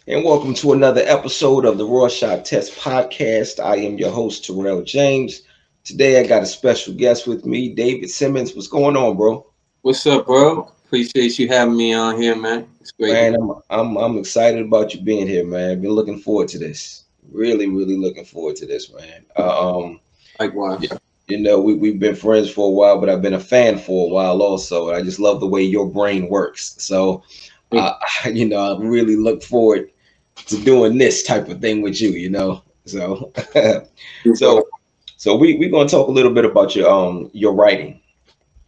and welcome to another episode of the Rorschach Test Podcast. I am your host, Terrell James. Today I got a special guest with me, David Simmons. What's going on, bro? What's up, bro? Appreciate you having me on here, man. It's great to Man, I'm excited about you being here, man. I've been looking forward to this. Really looking forward to this, man. likewise. We've been friends for a while, but I've been a fan for a while also. I just love the way your brain works. So, Thank I really look forward to doing this type of thing with you. So, you, bro. so, so we're gonna talk a little bit about your writing,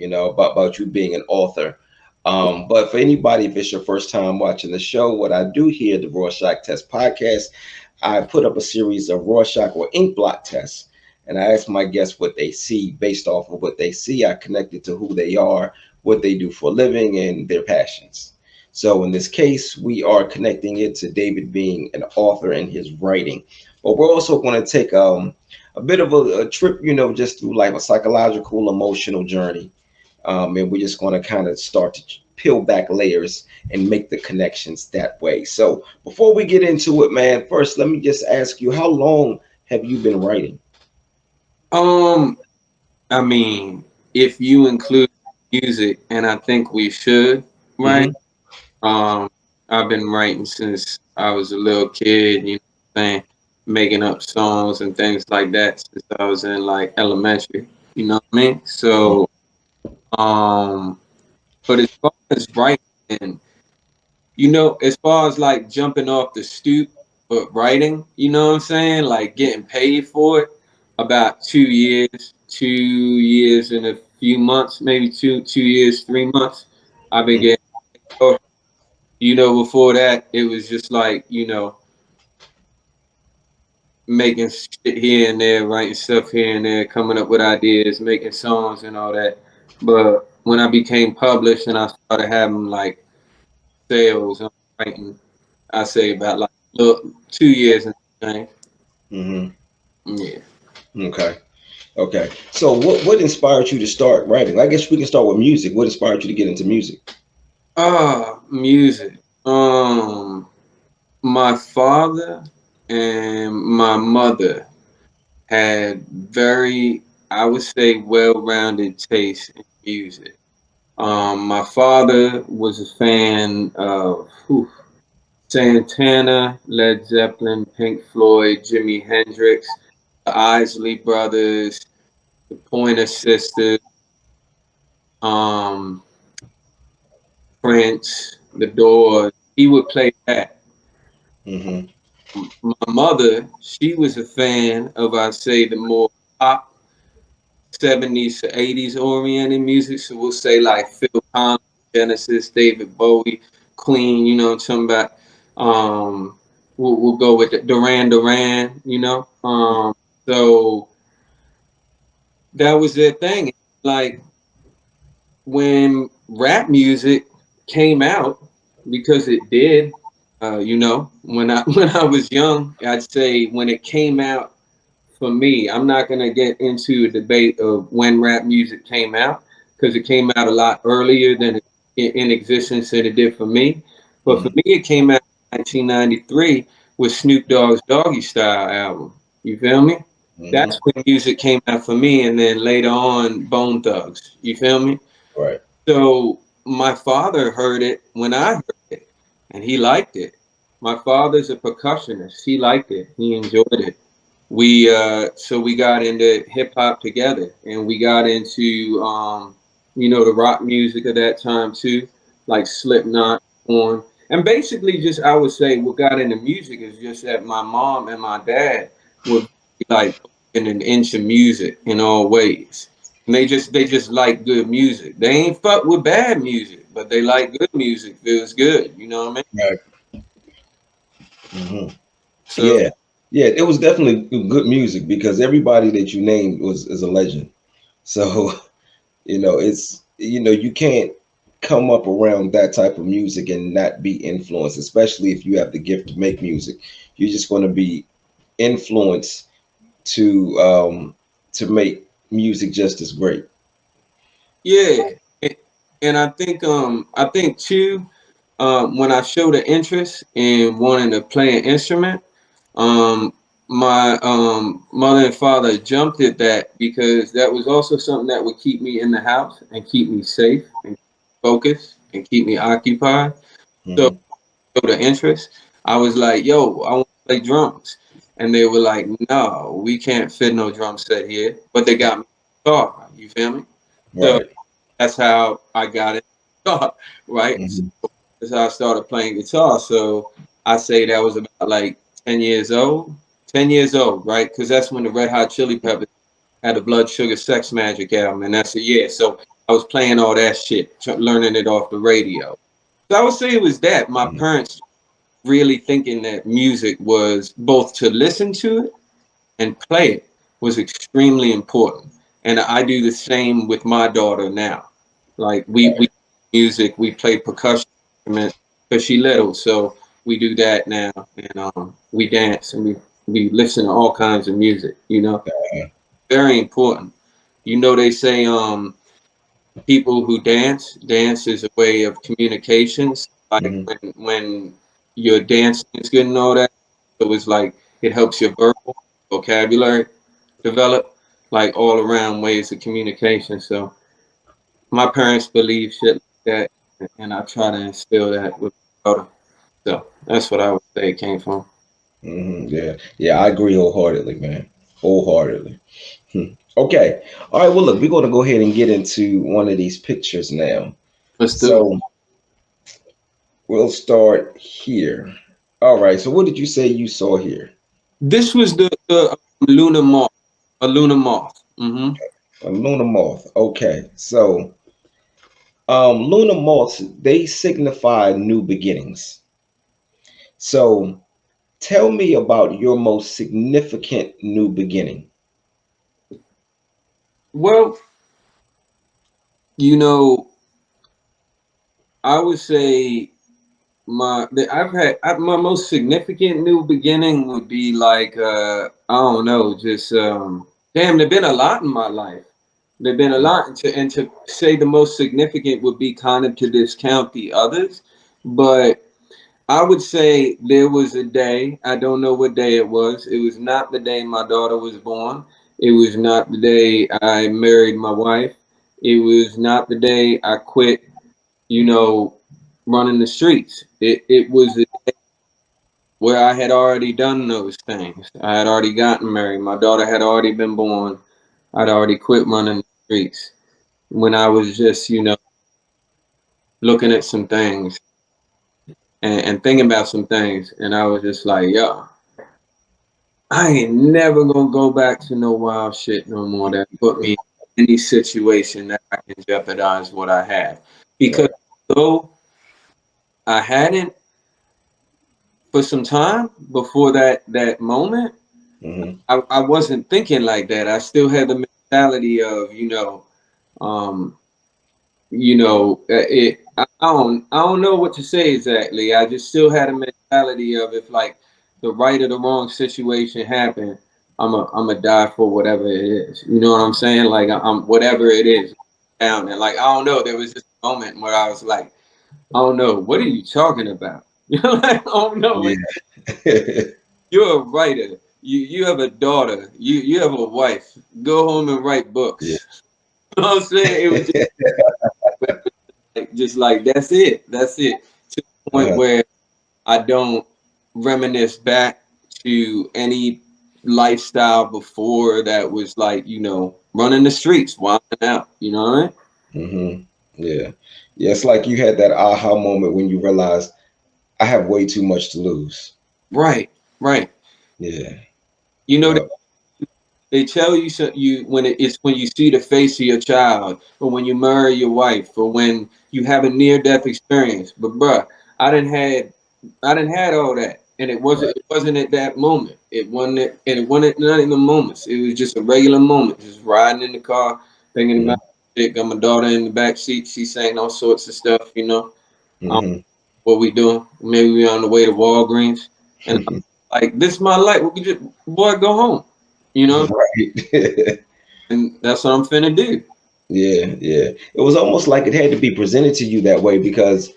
about you being an author. But for anybody, if it's your first time watching the show, what I do here, the Rorschach Test Podcast, I put up a series of Rorschach or ink blot tests. And I ask my guests what they see. Based off of what they see, I connect it to who they are, what they do for a living, and their passions. So in this case, we are connecting it to David being an author and his writing. But we're also going to take a bit of a trip, just through like a psychological, emotional journey. And we're just going to kind of start to peel back layers and make the connections that way. So before we get into it, man, first, let me just ask you, how long have you been writing? Um, I mean, if you include music, and I think we should, right? Hmm. Um, I've been writing since I was a little kid, what I'm saying, making up songs and things like that since I was in like elementary, you know what I mean? Um, but as far as writing, as far as like jumping off the stoop, but writing, you know what I'm saying? Like getting paid for it, about 2 years, 2 years and a few months, maybe 2 years, 3 months. I've been getting, before that, it was just like, making shit here and there, writing stuff here and there, coming up with ideas, making songs and all that. But when I became published and I started having like sales and writing, I say about like look 2 years and thing. Hmm. Yeah. Okay. Okay. So what inspired you to start writing? I guess we can start with music. What inspired you to get into music? Music. My father and my mother had very, I would say, well-rounded taste in music. My father was a fan of Santana, Led Zeppelin, Pink Floyd, Jimi Hendrix, the Isley Brothers, the Pointer Sisters, um, Prince, The Doors. He would play that. Hmm. My mother, she was a fan of, I say, the more pop 70s to 80s oriented music. So we'll say like Phil Collins, Genesis, David Bowie, Queen, what I'm talking about. We'll go with Duran Duran. So that was their thing. Like when rap music came out, because it did, when I when I was young, I'd say when it came out for me, I'm not gonna get into a debate of when rap music came out because it came out a lot earlier than in existence than it did for me. But for Hmm. me, it came out in 1993 with Snoop Dogg's Doggy Style album. You feel me? Hmm. That's when music came out for me, and then later on, Bone Thugs. You feel me? Right. So my father heard it when I heard it, and he liked it. My father's a percussionist. He liked it. He enjoyed it. We got into hip hop together, and we got into the rock music of that time too, like Slipknot, Korn, and basically just I would say what got into music is just that my mom and my dad were like into music in all ways. And they just like good music. They ain't fuck with bad music, but they like good music. Feels good, you know what I mean? Right. Hmm. So Yeah. Yeah. It was definitely good music because everybody that you named is a legend. So you can't come up around that type of music and not be influenced, especially if you have the gift to make music. You're just going to be influenced to make music just as great. yeah, and I think too. when I showed an interest in wanting to play an instrument, um, my mother and father jumped at that because that was also something that would keep me in the house and keep me safe and focused and keep me occupied. So, Hmm. showed an interest. I was like, "Yo, I want to play drums," and they were like, "No, we can't fit no drum set here." But they got me a guitar. You feel me? So Right. that's how I got it. Right? So Hmm. that's how I started playing guitar. So I say that was about like 10 years old. 10 years old, right? Because that's when the Red Hot Chili Peppers had the Blood Sugar Sex Magic album, and that's a year. So I was playing all that shit, learning it off the radio. So I would say it was that. My parents really thinking that music was both to listen to it and play it was extremely important. And I do the same with my daughter now. Like we music, we play percussion instruments because she little, so we do that now, and we dance and we listen to all kinds of music. You know, very important. You know, they say people who dance is a way of communications. Like Hmm. when your dancing is good and all that, so it's like it helps your verbal vocabulary develop, like all around ways of communication. So my parents believe shit like that, and I try to instill that with my daughter. So that's what I would say it came from. Hmm. Yeah. Yeah. I agree wholeheartedly, man. Wholeheartedly. Okay. All right. Well, look, we're going to go ahead and get into one of these pictures now. Let's do it. So we'll start here. All right. So what did you say you saw here? This was the lunar moth, a lunar moth. Mm-hmm. A lunar moth. Okay. So lunar moths, they signify new beginnings. So tell me about your most significant new beginning. Well, you know, I would say my most significant new beginning would be like I don't know, just damn, there've been a lot in my life. There've been a lot, and to say the most significant would be kind of to discount the others, but I would say there was a day, I don't know what day it was. It was not the day my daughter was born. It was not the day I married my wife. It was not the day I quit, you know, running the streets. It was where I had already done those things. I had already gotten married. My daughter had already been born. I'd already quit running the streets when I was just, looking at some things and thinking about some things. And I was just like, yo, I ain't never gonna go back to no wild shit no more that put me in any situation that I can jeopardize what I had. Because Right. though I hadn't for some time before that moment, Hmm. I wasn't thinking like that. I still had the mentality of, um, I don't know what to say exactly. I just still had a mentality of if like the right or the wrong situation happened, I'm a die for whatever it is. You know what I'm saying? Like I'm whatever it is down there. Like I don't know. There was this moment where I was like, I don't know. What are you talking about? You know, like, I don't know. Yeah. You're a writer. You have a daughter. You have a wife. Go home and write Yeah. books. You know what I'm saying? It was just like that's it. That's it. To the point Uh-huh. where I don't reminisce back to any lifestyle before that was like, running the streets, wilding out. You know what I mean? Hmm. Yeah. Yeah. It's like you had that aha moment when you realized I have way too much to lose. Right, right. Yeah. You know, Yeah. they tell you so you it's when you see the face of your child, or when you marry your wife, or when you have a near death experience. But bruh, I didn't had I didn't had all that, and it Right. wasn't it wasn't at that moment. It wasn't none in the moments. It was just a regular moment, just riding in the car, thinking about Hmm. it. Got my daughter in the back seat. She's saying all sorts of stuff. Um, Hmm. what we doing? Maybe we on the way to Walgreens, and I'm like, this is my life. We just boy, go home. You know. Right. And that's what I'm finna do. Yeah. Yeah. It was almost like it had to be presented to you that way because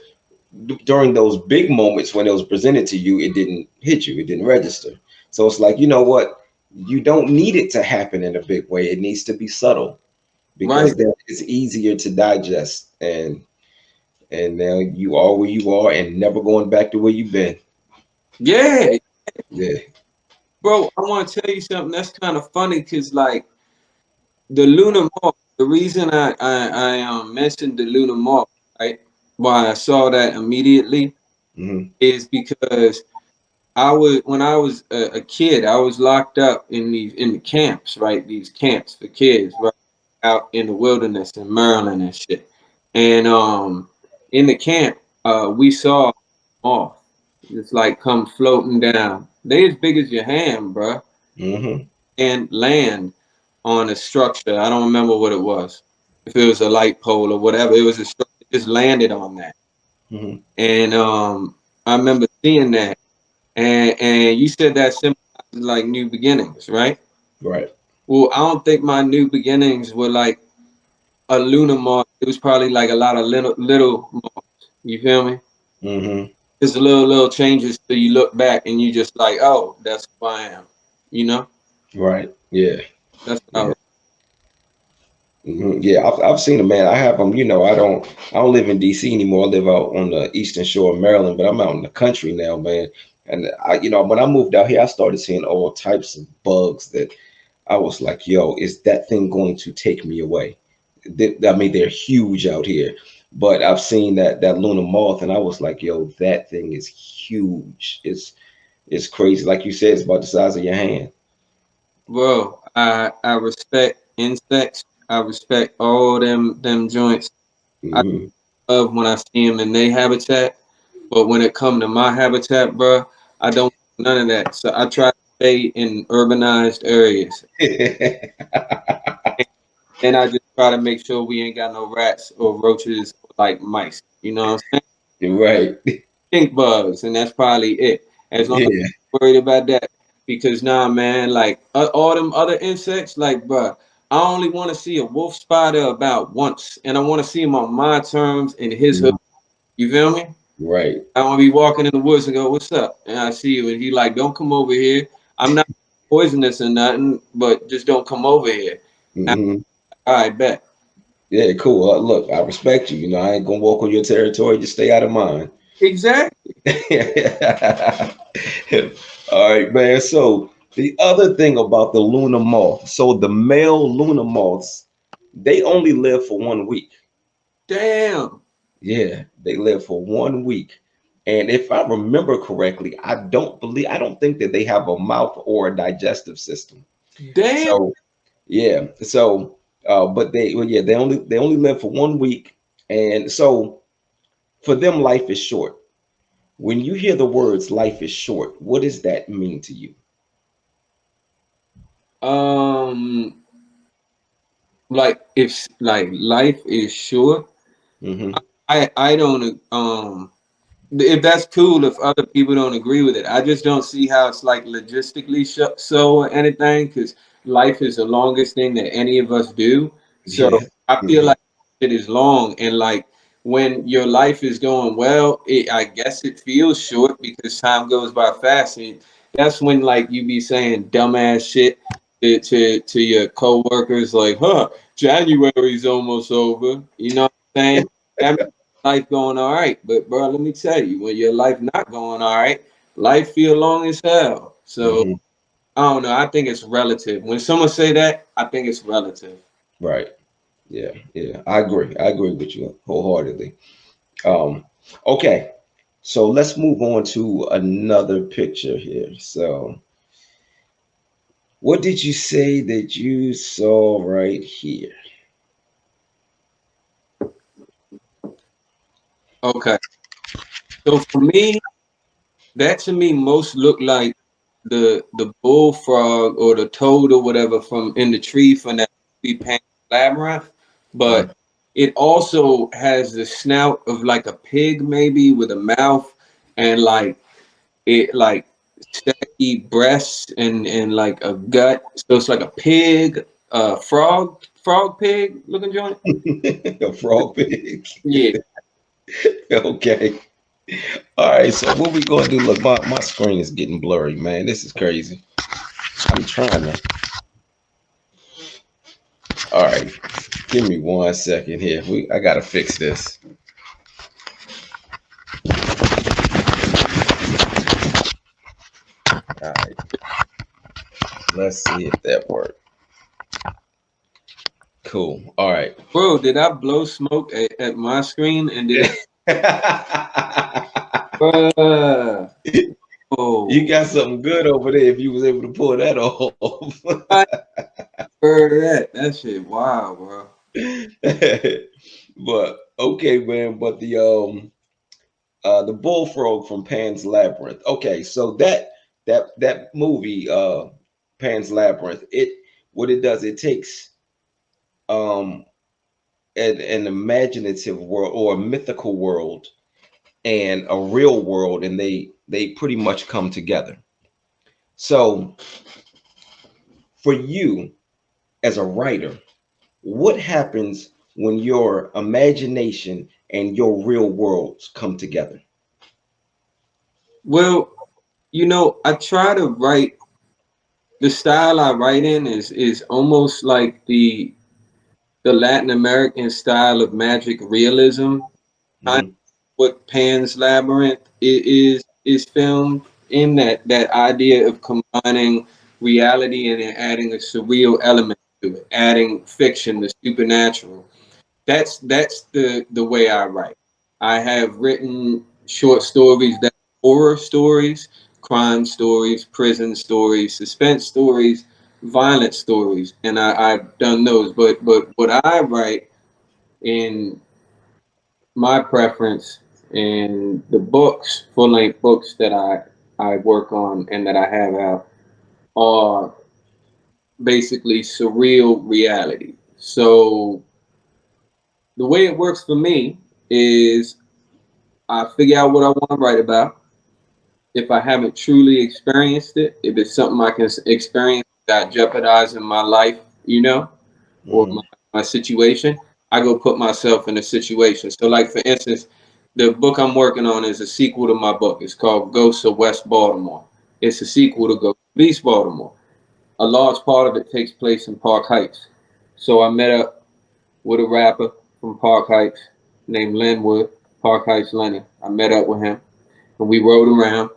during those big moments when it was presented to you, it didn't hit you, it didn't register. So it's like, you know what? You don't need it to happen in a big way. It needs to be subtle Right. because then it's easier to digest. And now you are where you are and never going back to where you've been. Yeah, Yeah. bro. I want to tell you something that's kind of funny because like the lunar moth. The reason I mentioned the lunar moth, right? Why I saw that immediately Hmm. is because when I was a kid, I was locked up in the camps, right? These camps for kids, right, out in the wilderness in Maryland and shit. And in the camp, we saw moth. It's like come floating down. They as big as your hand, bruh, Hmm. and land on a structure. I don't remember what it was. If it was a light pole or whatever, it was a structure. It just landed on that. Hmm. And I remember seeing that. And you said that symbolizes like new beginnings, right? Right. Well, I don't think my new beginnings were like a lunar mark. It was probably like a lot of little marks. You feel me? Hmm. Just little changes till you look back and you just like, oh, that's who I am. You know? Right. Yeah. That's what I Yeah. was. Yeah, I've seen them, man. I have them. You know, I don't live in DC anymore. I live out on the eastern shore of Maryland, but I'm out in the country now, man. And when I moved out here, I started seeing all types of bugs that I was like, yo, is that thing going to take me away? I mean, they're huge out here, but I've seen that lunar moth, and I was like, yo, that thing is huge. It's crazy. Like you said, it's about the size of your hand. Bro, I respect insects. I respect all them joints. I Hmm. love when I see them in their habitat. But when it come to my habitat, bro, I don't do none of that. So I try to stay in urbanized areas. And I just try to make sure we ain't got no rats or roaches or like mice. You know what I'm saying? You're right. Stink bugs, and that's probably it. As long as Yeah. I'm worried about that, because nah, man, like all them other insects, like, bruh, I only want to see a wolf spider about once, and I want to see him on my terms in his hood. Mhm. You feel me? Right. I want to be walking in the woods and go, "What's up?" And I see you, and he like, "Don't come over here. I'm not poisonous or nothing, but just don't come over here." And Hmm. all right, bet. Yeah, cool. Look, I respect you. You know, I ain't gonna walk on your territory. Just stay out of mine. Exactly. All right, man. So the other thing about the lunar moth, so the male lunar moths, they only live for 1 week. Damn. Yeah, they live for 1 week. And if I remember correctly, I don't think that they have a mouth or a digestive system. Damn. So yeah, so but they only live for 1 week, and so for them, life is short. When you hear the words "life is short," what does that mean to you? Um, like if like life is short, Hmm. I don't if that's cool if other people don't agree with it. I just don't see how it's like logistically so or anything because life is the longest thing that any of us do. So Yeah. I feel Hmm. like it is long and like when your life is going well, I guess it feels short because time goes by fast and that's when like you be saying dumbass shit to your coworkers like, huh, January's almost over. You know what I'm saying? That life going all right. But bro, let me tell you, when your life not going all right, life feel long as hell. So Hmm. I don't know. I think it's relative. When someone say that, I think it's relative. Right. Yeah. Yeah. I agree. I agree with you wholeheartedly. Um, okay. So let's move on to another picture here. So, what did you say that you saw right here? Okay. So for me, that to me most look like the bullfrog or the toad or whatever from in the tree from that movie Pan Labyrinth, Mhm. but it also has the snout of like a pig maybe with a mouth and like it like saggy breasts and like a gut. So it's like a pig, frog pig looking joint. A frog pig. Yeah, Okay. All right, so what we gonna do? Look, my screen is getting blurry, man. This is crazy. I'm trying to. All right, give me 1 second here. I gotta fix this. All right, let's see if that worked. Cool. All right. Bro, did I blow smoke at my screen and did it? Bruh. You Oh, got something good over there if you was able to pull that off. I heard that. That shit, wow, bro. But okay, man. But the bullfrog from Pan's Labyrinth. Okay, so that movie, Pan's Labyrinth. What it does, it takes um an imaginative world or a mythical world and a real world, and they pretty much come together. So for you as a writer, what happens when your imagination and your real worlds come together? Well, I try to write the style I write in is almost like the Latin American style of magic realism. Kind of Hmm. what Pan's Labyrinth is filmed in that idea of combining reality and then adding a surreal element to it, adding fiction, the supernatural. That's the way I write. I have written short stories that are horror stories, crime stories, prison stories, suspense stories, violent stories, and I've done those. But what I write in my preference in the books, full length books that I work on and that I have out are basically surreal reality. So the way it works for me is I figure out what I want to write about. If I haven't truly experienced it, if it's something I can experience without jeopardizing my life, or Hmm. my situation, I go put myself in a situation. So, like for instance, the book I'm working on is a sequel to my book. It's called Ghosts of West Baltimore. It's a sequel to Ghosts of East Baltimore. A large part of it takes place in Park Heights. So I met up with a rapper from Park Heights named Linwood, Park Heights Lenny. I met up with him and we rode around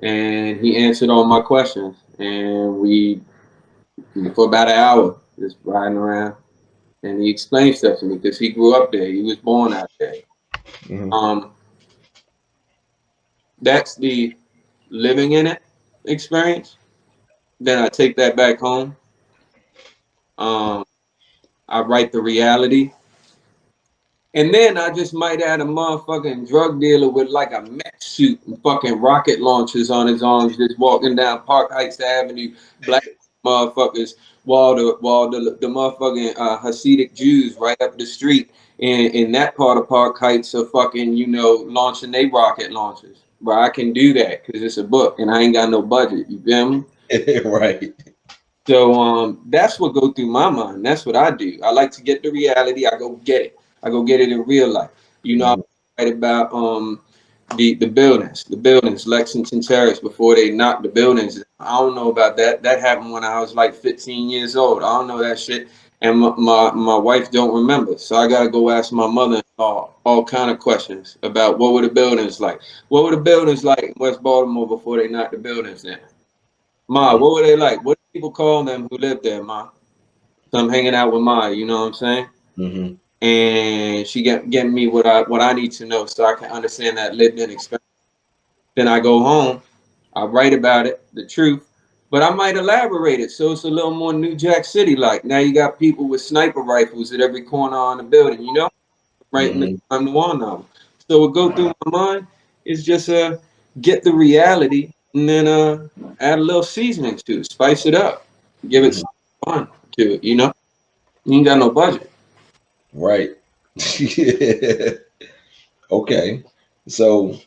and he answered all my questions. And we, for about an hour, just riding around and he explained stuff to me because he grew up there. He was born out there. Hmm. Um, that's the living in it experience. Then I take that back home. Um, I write the reality, and then I just might add a motherfucking drug dealer with like a mech suit and fucking rocket launchers on his arms, just walking down Park Heights Avenue, black motherfuckers, while the motherfucking Hasidic Jews right up the street in that part of Park Heights are fucking launching their rocket launchers. But I can do that because it's a book and I ain't got no budget. You feel me? Right. So that's what go through my mind. That's what I do. I like to get the reality. I go get it. I go get it in real life. I Hmm. write about the buildings, Lexington Terrace before they knocked the buildings. I don't know about that. That happened when I was like 15 years old. I don't know that shit. And my wife don't remember. So I gotta go ask my mother-in-law all kind of questions about what were the buildings like. What were the buildings like in West Baltimore before they knocked the buildings down? Ma, what were they like? What do people call them who lived there, Ma? So I'm hanging out with Ma, you know what I'm saying? Hmm. And she getting me what I need to know so I can understand that lived in experience. Then I go home, I write about it, the truth, but I might elaborate it so it's a little more New Jack City like. Now you got people with sniper rifles at every corner on the building, writing the Hmm. crime noir novel. So what go through my mind is just get the reality and then add a little seasoning to it, spice it up, give it Hmm. some fun to it. You ain't got no budget. Right. Okay. So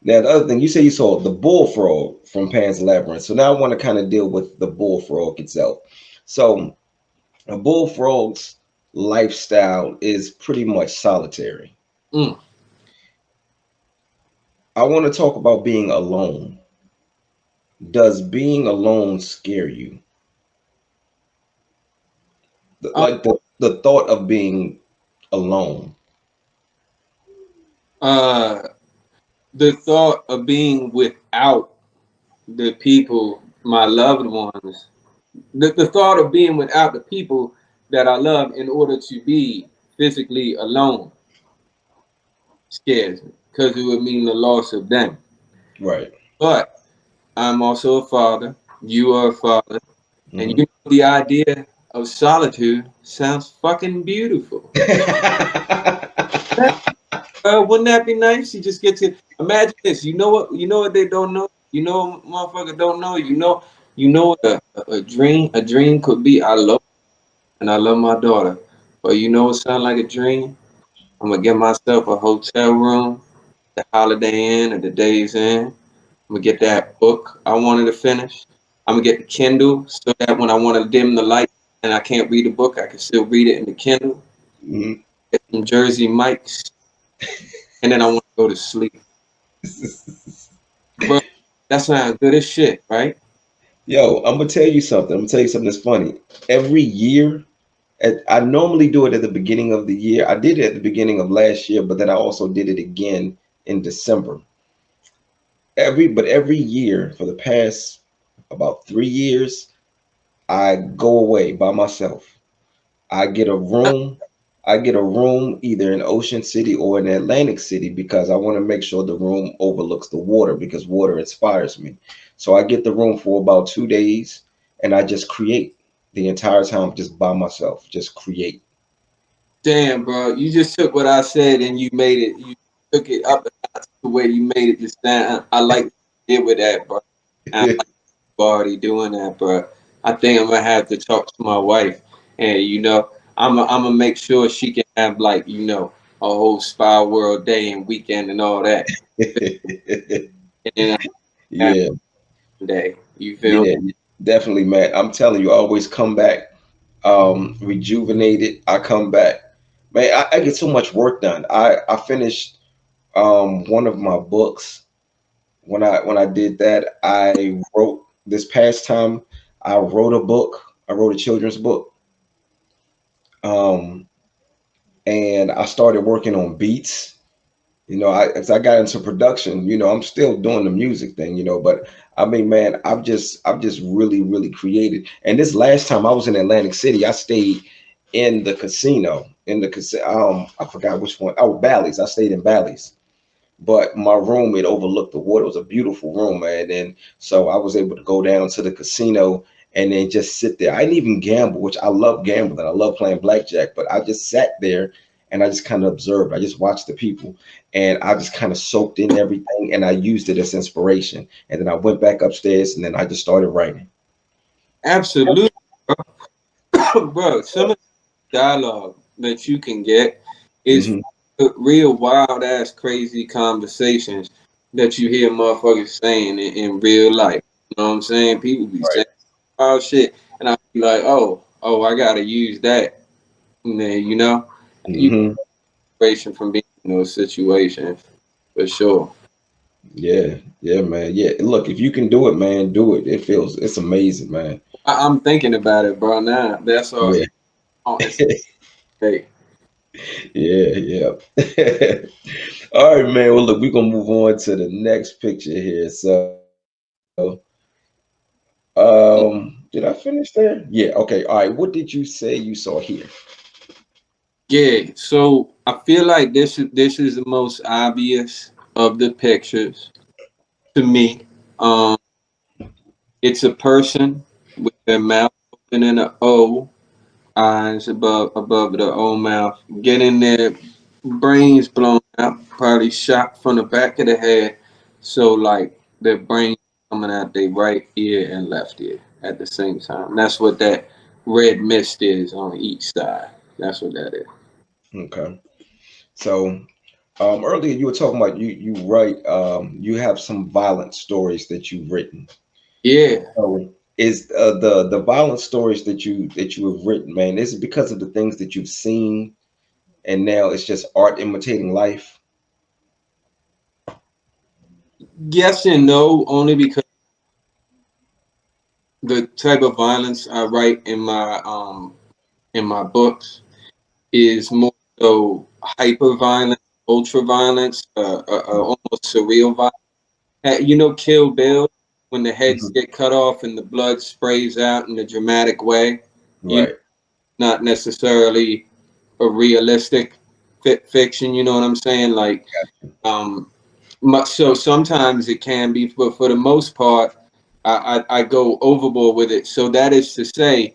now the other thing you say you saw the bullfrog from Pan's Labyrinth. So now I want to kind of deal with the bullfrog itself. So a bullfrog's lifestyle is pretty much solitary. Mm. I want to talk about being alone. Does being alone scare you? Um, Like the thought of being alone. uh, the thought of being without the people, my loved ones, the thought of being without the people that I love in order to be physically alone scares me because it would mean the loss of them. Right. But I'm also a father. You are a father. And Hmm. you know the idea of solitude sounds fucking beautiful. Wouldn't that be nice? You just get to imagine this. You know what? You know what they don't know. You know, what motherfucker don't know. You know what a dream could be. I love and I love my daughter, but you know what sound like a dream? I'm gonna get myself a hotel room, the Holiday Inn or the Days Inn. I'm gonna get that book I wanted to finish. I'm gonna get the Kindle so that when I want to dim the light and I can't read the book, I can still read it in the Kindle. Hmm. Get some Jersey Mike's, and then I want to go to sleep. Bro, that sounds good as shit, right? Yo, I'm gonna tell you something. I'm gonna tell you something that's funny. Every year, I normally do it at the beginning of the year. I did it at the beginning of last year, but then I also did it again in December. Every year for the past about 3 years, I go away by myself. I get a room. I get a room either in Ocean City or in Atlantic City because I want to make sure the room overlooks the water because water inspires me. So I get the room for about 2 days and I just create the entire time just by myself, just create. Damn, bro, you just took what I said and you made it. You took it up a notch the way you made it just sound. I like what you did with that, bro. And I like you already doing that, bro. I think I'm gonna have to talk to my wife, and I'm gonna make sure she can have like a whole spa world day and weekend and all that, and then I have Yeah, one day. You feel yeah, definitely, man. I'm telling you, I always come back rejuvenated. I come back, man. I get so much work done. I finished one of my books. When I did that, I wrote this past time. I wrote a book. I wrote a children's book, um, and I started working on beats. As I got into production, I'm still doing the music thing, but I mean, man, I've just really, really created. And this last time I was in Atlantic City, I stayed in the casino, I forgot which one. Oh, Bally's. I stayed in Bally's, but my room, it overlooked the water. It was a beautiful room, man. And so I was able to go down to the casino and then just sit there. I didn't even gamble, which I love gambling. I love playing blackjack, but I just sat there and I just kind of observed. I just watched the people and I just kind of soaked in everything and I used it as inspiration. And then I went back upstairs and then I just started writing. absolutely, bro. Some of the dialogue that you can get is Hmm. real wild ass crazy conversations that you hear motherfuckers saying in real life. You know what I'm saying? People be Right. saying wild shit, and I be like, oh, I gotta use that. And then you Hmm. inspiration from being in those situations for sure. Yeah. Yeah, man. Yeah. Look, if you can do it, man, do it. It's amazing, man. I'm thinking about it, bro. Now that's all. Yeah. It's hey, Yeah, yeah. All right, man. Well, look, we're gonna move on to the next picture here. So, did I finish there? Yeah. Okay. All right. What did you say you saw here? yeah. So I feel like this is the most obvious of the pictures to me. Um, it's a person with their mouth open in an O, eyes above the O mouth, getting their brains blown out, probably shot from the back of the head. So like their brain coming out their right ear and left ear at the same time. That's what that red mist is on each side. That's what that is. Okay. So, earlier you were talking about you write you have some violent stories that you've written. Yeah, So, is the violent stories that you have written, man? Is it because of the things that you've seen, and now it's just art imitating life? Yes and no, only because the type of violence I write in my books is more so hyper violence, ultra violence, almost surreal violence. You know, Kill Bill, when the heads Mhm. get cut off and the blood sprays out in a dramatic way. You know, Right. not necessarily a realistic fiction. You know what I'm saying? Like, um, so sometimes it can be, but for the most part, I go overboard with it. So that is to say,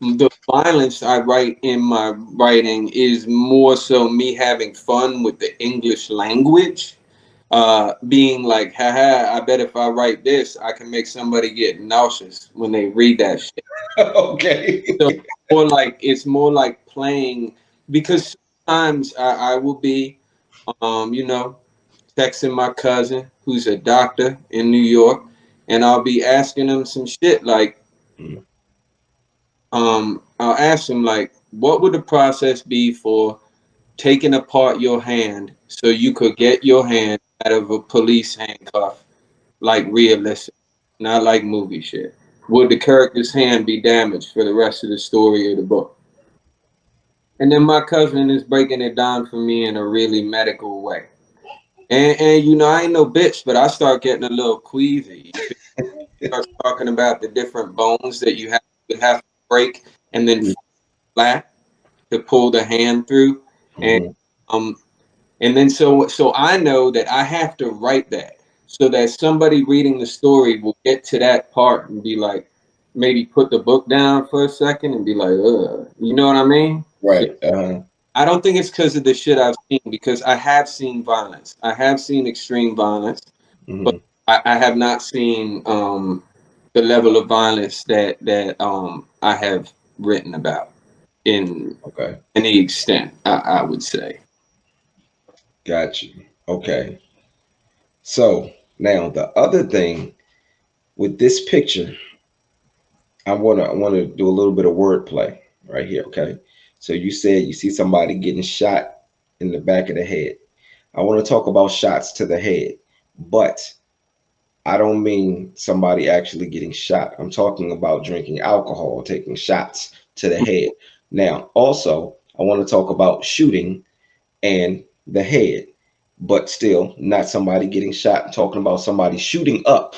the violence I write in my writing is more so me having fun with the English language, being like, haha, I bet if I write this, I can make somebody get nauseous when they read that shit. Okay. So it's more like playing, because sometimes I will be, you know, texting my cousin who's a doctor in New York, and I'll be asking him some shit like, Mhm. I'll ask him like, what would the process be for taking apart your hand so you could get your hand out of a police handcuff, like realistic, not like movie shit? Would the character's hand be damaged for the rest of the story of the book? And then my cousin is breaking it down for me in a really medical way. And you know, I ain't no bitch, but I start getting a little queasy. You feel, start talking about the different bones that would have to break and then flat to pull the hand through. And Mhm. um so I know that I have to write that so that somebody reading the story will get to that part and be like, maybe put the book down for a second and be like, ugh, you know what I mean? So Right. I don't think it's because of the shit I've seen, because I have seen violence. I have seen extreme violence, but Mhm. I have not seen the level of violence that I have written about in Okay. any extent, I would say. Got you. Okay. So now the other thing with this picture, I wanna do a little bit of wordplay right here. Okay. So you said you see somebody getting shot in the back of the head. I want to talk about shots to the head, but I don't mean somebody actually getting shot. I'm talking about drinking alcohol, taking shots to the head. Now, also, I want to talk about shooting and the head, but still not somebody getting shot. I'm talking about somebody shooting up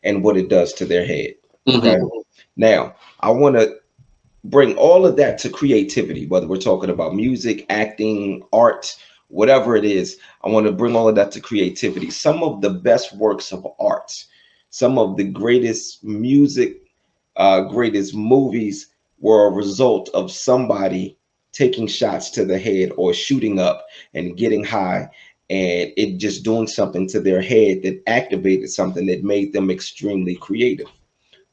and what it does to their head. Okay. Hmm. Now, I want to bring all of that to creativity, whether we're talking about music, acting, art, whatever it is. I want to bring all of that to creativity. Some of the best works of art, some of the greatest music, greatest movies were a result of somebody taking shots to the head or shooting up and getting high and it just doing something to their head that activated something that made them extremely creative.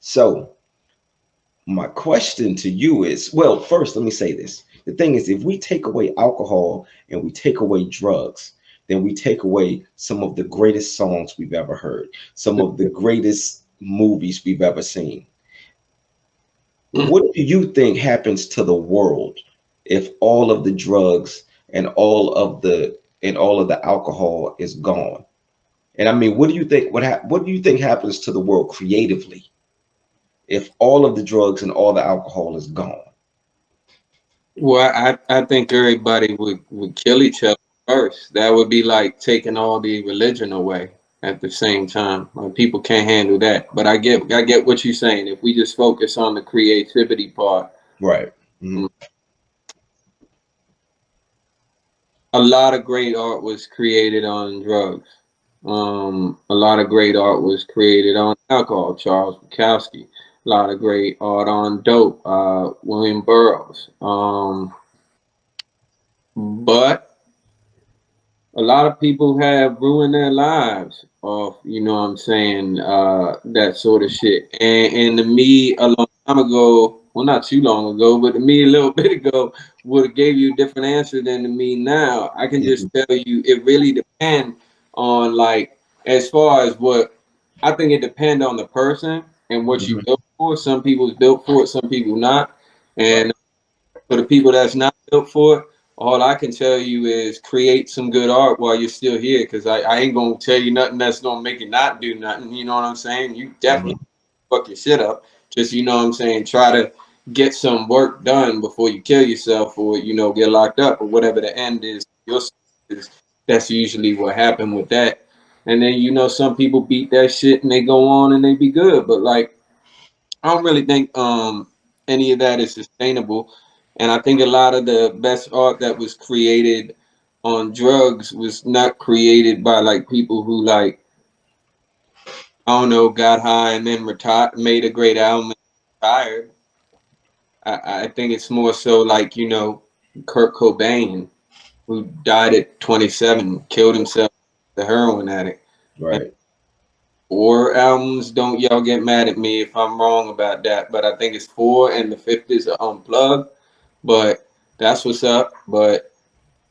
So, my question to you is, well, first, let me say this. The thing is, if we take away alcohol and we take away drugs, then we take away some of the greatest songs we've ever heard, some of the greatest movies we've ever seen. What do you think happens to the world if all of the drugs and all of the alcohol is gone? And I mean, what do you think what do you think happens to the world creatively if all of the drugs and all the alcohol is gone? Well, I think everybody would kill each other first. That would be like taking all the religion away at the same time. Like, people can't handle that. But I get what you're saying. If we just focus on the creativity part, Right. Mhm. um, a lot of great art was created on drugs. A lot of great art was created on alcohol. Charles Bukowski. A lot of great art on dope. William Burroughs. But a lot of people have ruined their lives off, you know what I'm saying, that sort of shit. And to me, a long time ago, well, not too long ago, but to me, a little bit ago, would have gave you a different answer than to me now. I can just Mhm. tell you, it really depends on, like, as far as what I think, it depends on the person and what you Mhm. built for. Some people's built for it, some people not. Right. And for the people that's not built for it, all I can tell you is create some good art while you're still here, because I ain't gonna tell you nothing that's gonna make you not do nothing. You know what I'm saying? You definitely Hmm. fuck your shit up. Just, you know what I'm saying, try to get some work done before you kill yourself, or, you know, get locked up, or whatever the end is. Your is That's usually what happened with that. And then, you know, some people beat that shit and they go on and they be good. But like, I don't really think any of that is sustainable. And I think a lot of the best art that was created on drugs was not created by like people who, like, I don't know, got high and then retired, made a great album and retired. I think it's more so like, you know, Kurt Cobain, who died at 27, killed himself, the heroin addict. And Right. 4 albums, don't y'all get mad at me if I'm wrong about that, but I think it's four, and the fifth is unplugged. But that's what's up. But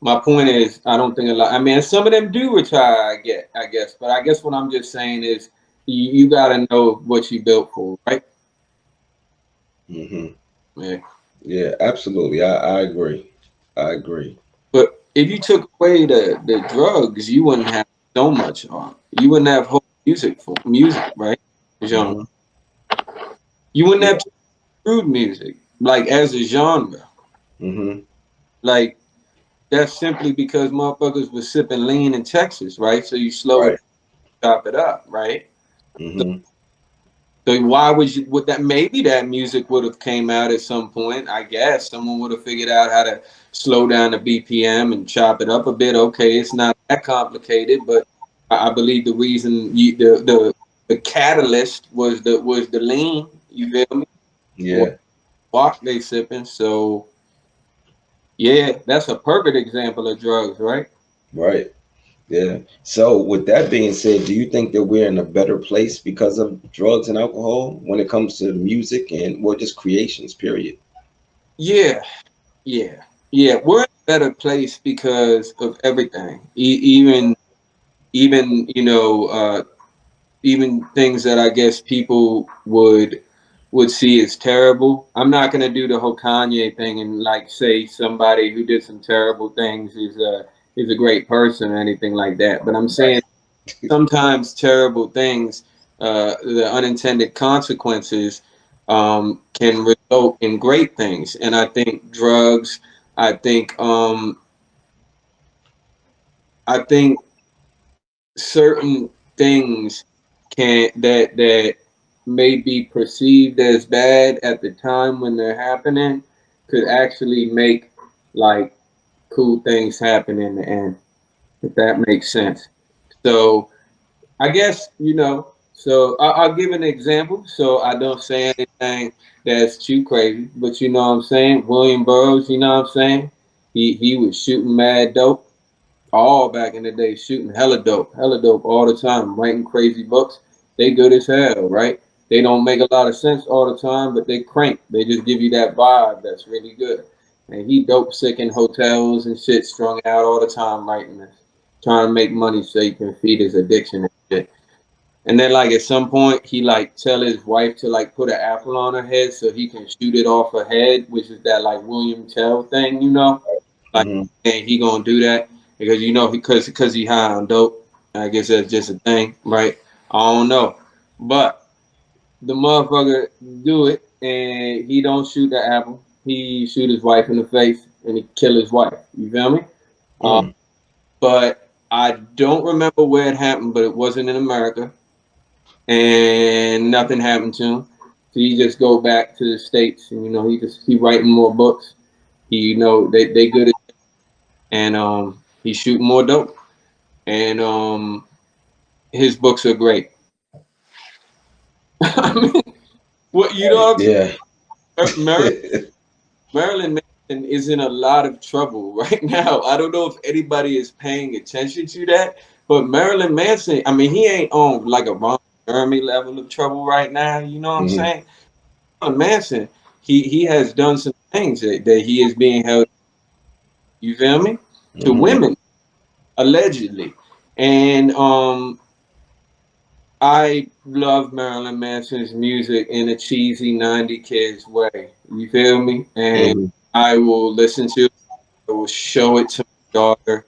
my point is, I don't think a lot. I mean, some of them do retire. I guess. But I guess what I'm just saying is, you got to know what you built for, right? Hmm. Yeah. Yeah, absolutely. I agree. I agree. But if you took away the drugs, you wouldn't have so much art. You wouldn't have whole music, right? Genre. Hmm. You wouldn't Yeah. have true music, like as a genre. Hmm. Like, that's simply because motherfuckers was sipping lean in Texas, right? So you slow it, Right. chop it up, right? Hmm. So why would that, maybe that music would have came out at some point, I guess. Someone would have figured out how to slow down the BPM and chop it up a bit. Okay, it's not that complicated, but I believe the reason the catalyst was the lean, you feel me? Or Yeah. walk they sipping. So yeah, that's a perfect example of drugs, right? Right. Yeah. So, with that being said, do you think that we're in a better place because of drugs and alcohol when it comes to music and well, just creations, period? Yeah, yeah, yeah. We're in a better place because of everything. Even you know, even things that I guess people would see as terrible. I'm not gonna do the whole Kanye thing and like say somebody who did some terrible things is a great person or anything like that. But I'm saying sometimes terrible things, the unintended consequences, can result in great things. And I think drugs, I think, um, I think certain things that may be perceived as bad at the time when they're happening could actually make like cool things happen in the end, if that makes sense. So I guess, you know, so I'll give an example so I don't say anything that's too crazy, but you know what I'm saying? William Burroughs, you know what I'm saying? He was shooting mad dope all back in the day, shooting hella dope all the time, writing crazy books. They good as hell, right? They don't make a lot of sense all the time, but they crank. They just give you that vibe that's really good. And he dope sick in hotels and shit, strung out all the time writing this, trying to make money so he can feed his addiction and shit. And then like at some point he like tell his wife to like put an apple on her head so he can shoot it off her head, which is that like William Tell thing, you know? Like, Hmm. and he gonna do that because you know because he high on dope. I guess that's just a thing, right? I don't know, but the motherfucker do it and he don't shoot the apple. He shoot his wife in the face and he kill his wife. You feel me? Uh, Mm. but I don't remember where it happened, but it wasn't in America and nothing happened to him. So he just go back to the states, and you know he writing more books. He, you know, they good at, and he shooting more dope, and his books are great. I mean, what, you know what Yeah. I'm saying? Marilyn Manson is in a lot of trouble right now. I don't know if anybody is paying attention to that, but Marilyn Manson, I mean, he ain't on like a Ron Jeremy level of trouble right now. You know what I'm Hmm. saying? Manson, he has done some things that he is being held. You feel me? To Hmm. women allegedly, and I love Marilyn Manson's music in a cheesy '90s kids way. You feel me? And Hmm. I will listen to it I will show it to my daughter.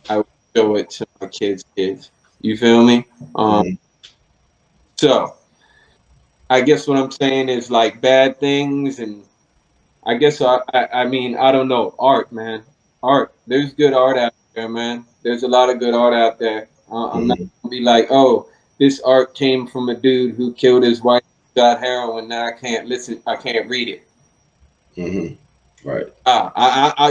I will show it to my kids' kids. You feel me? Mhm. So I guess what I'm saying is like bad things, and I guess I mean I don't know, art, man, art. There's good art out there, man. There's a lot of good art out there. I'm not Mhm. gonna be like, oh, this art came from a dude who killed his wife, got heroin. Now I can't listen. I can't read it. Mhm. Right.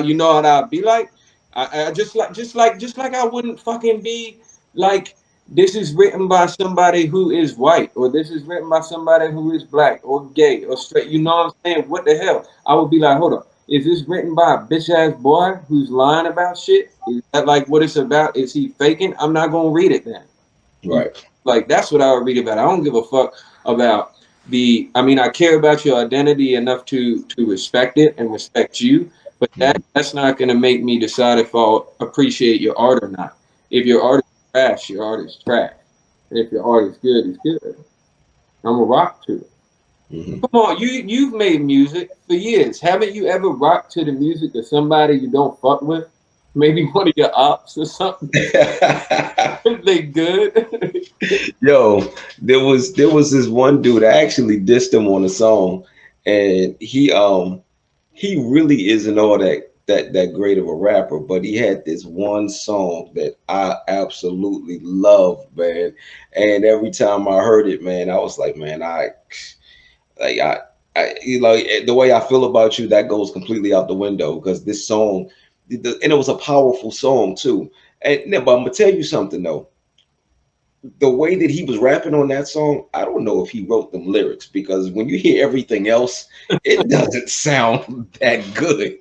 You know what I'd be like? I just like I wouldn't fucking be like this is written by somebody who is white, or this is written by somebody who is black or gay or straight. You know what I'm saying? What the hell? I would be like, hold up, is this written by a bitch ass boy who's lying about shit? Is that like what it's about? Is he faking? I'm not gonna read it then. You Right. like that's what I would read about. I don't give a fuck about the. I mean, I care about your identity enough to respect it and respect you, but Mhm. that's not gonna make me decide if I'll appreciate your art or not. If your art is trash, your art is trash. And if your art is good, it's good. I'm a rock to it. Mhm. Come on, you've made music for years. Haven't you ever rocked to the music of somebody you don't fuck with? Maybe one of your ops or something. They good. Yo, there was this one dude. I actually dissed him on a song, and he really isn't all that great of a rapper, but he had this one song that I absolutely loved, man. And every time I heard it, man, I was like, man, like you know, the way I feel about you, that goes completely out the window because this song, and it was a powerful song too. And but I'm gonna tell you something though, the way that he was rapping on that song, I don't know if he wrote them lyrics because when you hear everything else, it doesn't sound that good.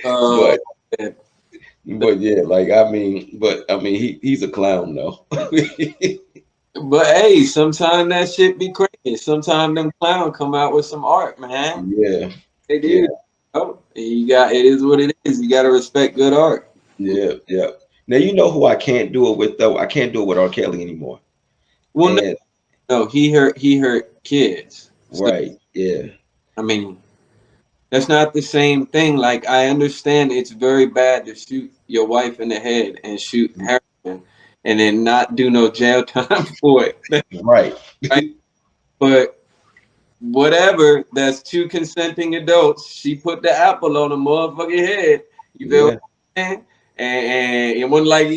Oh, but man. but yeah, like I mean he's a clown though. But hey, sometimes that shit be crazy. Sometimes them clowns come out with some art, man. Yeah, They do. yeah, Oh, you got it is what it is. You got to respect good art. yeah, yeah. Now you know who I can't do it with though. I can't do it with R. Kelly anymore. Well, no, And no, he hurt kids. So right, yeah, I mean, that's not the same thing. Like I understand it's very bad to shoot your wife in the head and shoot heroin, and then not do no jail time for it. right. Right? But whatever, that's two consenting adults. She put the apple on the motherfucking head. You feel what Yeah, I'm saying? And it wasn't like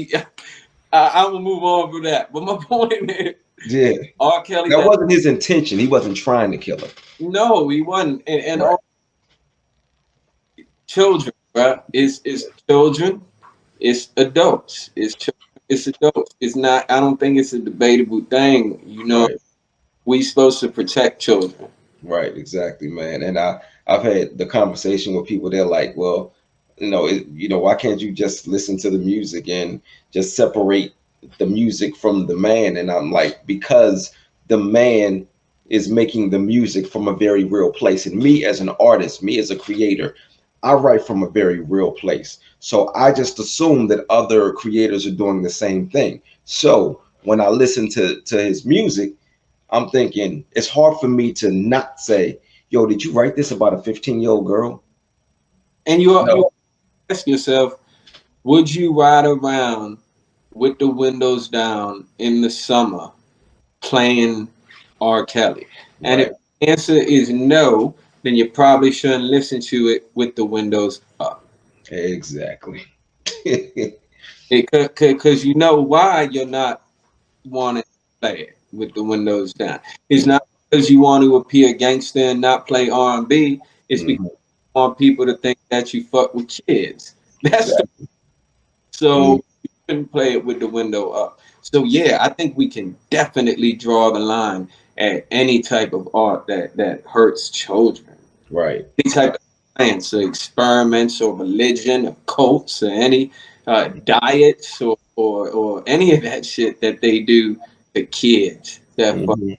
I'm gonna move on from that. But my point is, yeah. R. Kelly That had wasn't his intention. He wasn't trying to kill her. no, he wasn't, and Right. all children, right? It's children, it's adults, it's adults. It's not. I don't think it's a debatable thing. You know, Right. we supposed to protect children. Right, exactly, man. And I've had the conversation with people. They're like, well, why can't you just listen to the music and just separate the music from the man? And I'm like, because the man is making the music from a very real place. And me as an artist, me as a creator, I write from a very real place. So I just assume that other creators are doing the same thing. So when I listen to his music, I'm thinking it's hard for me to not say, "Yo, did you write this about a 15-year-old girl?" And you No. ask yourself, would you ride around with the windows down in the summer playing R. Kelly? And if Right. the answer is no, then you probably shouldn't listen to it with the windows up. Exactly. Because you know why you're not wanting to play it with the windows down. It's not because you want to appear gangster and not play R&B. It's because Mhm. you want people to think that you fuck with kids. That's the Exactly. so Mhm. you couldn't play it with the window up. So yeah, I think we can definitely draw the line at any type of art that hurts children. Right. Any type of science or experiments or religion or cults or any diets or any of that shit that they do to kids. That fuck, Mhm. you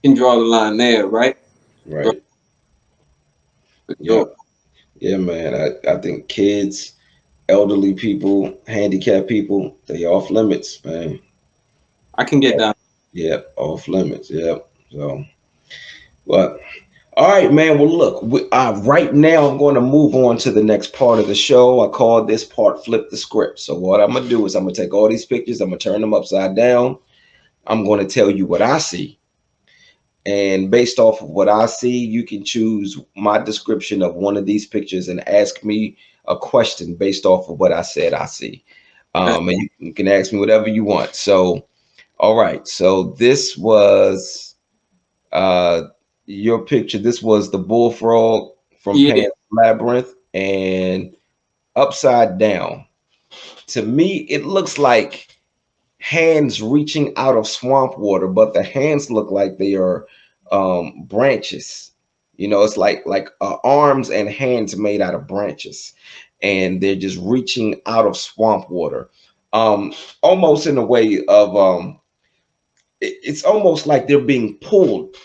can draw the line there, right? Right. Right. For Yeah. sure. Yeah, man. I think kids, elderly people, handicapped people, they off limits, man. I can get down. Yeah, off limits. Yeah. So, what? All right, man. Well, look, right now I'm going to move on to the next part of the show. I call this part "Flip the Script." So what I'm gonna do is I'm gonna take all these pictures, I'm gonna turn them upside down. I'm going to tell you what I see, and based off of what I see, you can choose my description of one of these pictures and ask me a question based off of what I said I see. Okay. And you can ask me whatever you want. So, all right. So this was uh, your picture. This was the bullfrog from Yeah. Pan's Labyrinth, and upside down. To me, it looks like hands reaching out of swamp water, but the hands look like they are branches. You know, it's like arms and hands made out of branches, and they're just reaching out of swamp water, um, almost in a way of it's almost like they're being pulled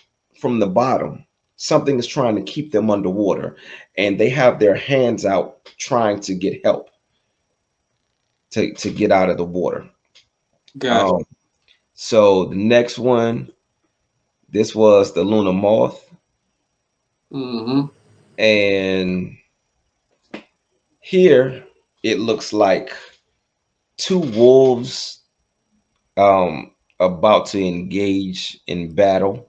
from the bottom. Something is trying to keep them underwater, and they have their hands out trying to get help to get out of the water. Gotcha. Um, so the next one, this was the Luna Moth, Mm-hmm. and here it looks like two wolves about to engage in battle.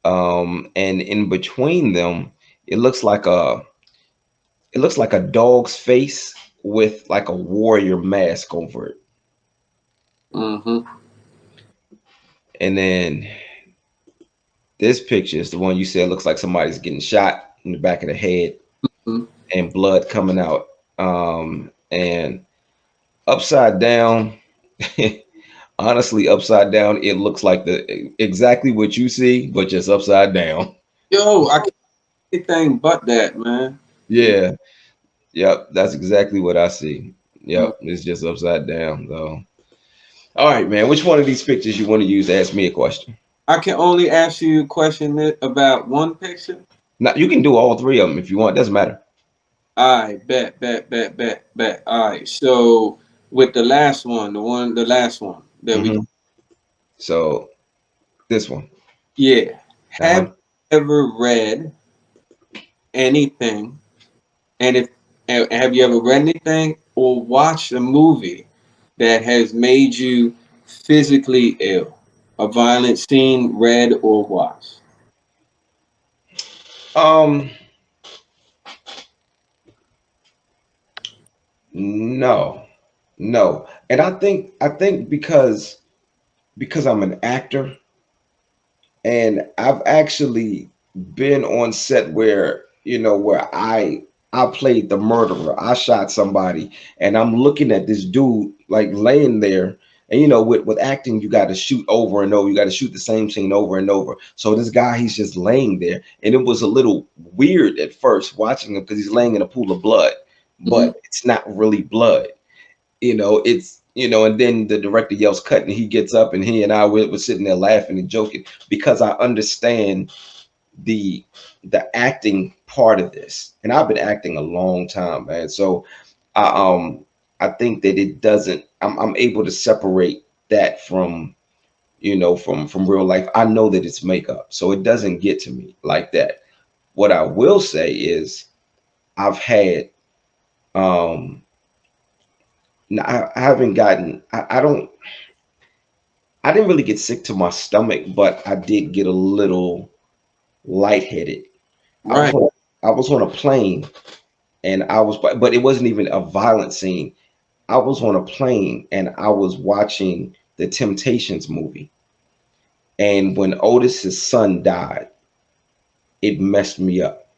And in between them, it looks like a it looks like a dog's face with like a warrior mask over it. Mm-hmm. And then this picture is the one you said looks like somebody's getting shot in the back of the head Mm-hmm. and blood coming out. And upside down, honestly, upside down, it looks like the exactly what you see, but just upside down. Yo, I can't see anything but that, man. Yeah, yep, that's exactly what I see. Yep, it's just upside down though. All right, man. Which one of these pictures you want to use to ask me a question? I can only ask you a question about one picture. Now you can do all three of them if you want. Doesn't matter. All right, bet. All right, so with the last one, the last one that we, Hmm. So this one. yeah. Have Uh-huh. you ever read anything, and if have you ever read anything or watched a movie that has made you physically ill? A violent scene, read or watched? Um, no, no. And I think because I'm an actor and I've actually been on set where where I played the murderer. I shot somebody, and I'm looking at this dude like laying there. And with acting, you got to shoot over and over. You got to shoot the same scene over and over. So this guy, he's just laying there, and it was a little weird at first watching him because he's laying in a pool of blood, Hmm. but it's not really blood. It's and then the director yells cut, and he gets up, and he and I were sitting there laughing and joking because I understand the the acting part of this, and I've been acting a long time, man. So I I think that it doesn't. I'm able to separate that from from real life. I know that it's makeup, so it doesn't get to me like that. What I will say is I've had um I haven't gotten I don't I didn't really get sick to my stomach, but I did get a little lightheaded. I was Right. on I was on a plane, and but it wasn't even a violent scene. I was on a plane and I was watching the Temptations movie. And when Otis's son died, it messed me up.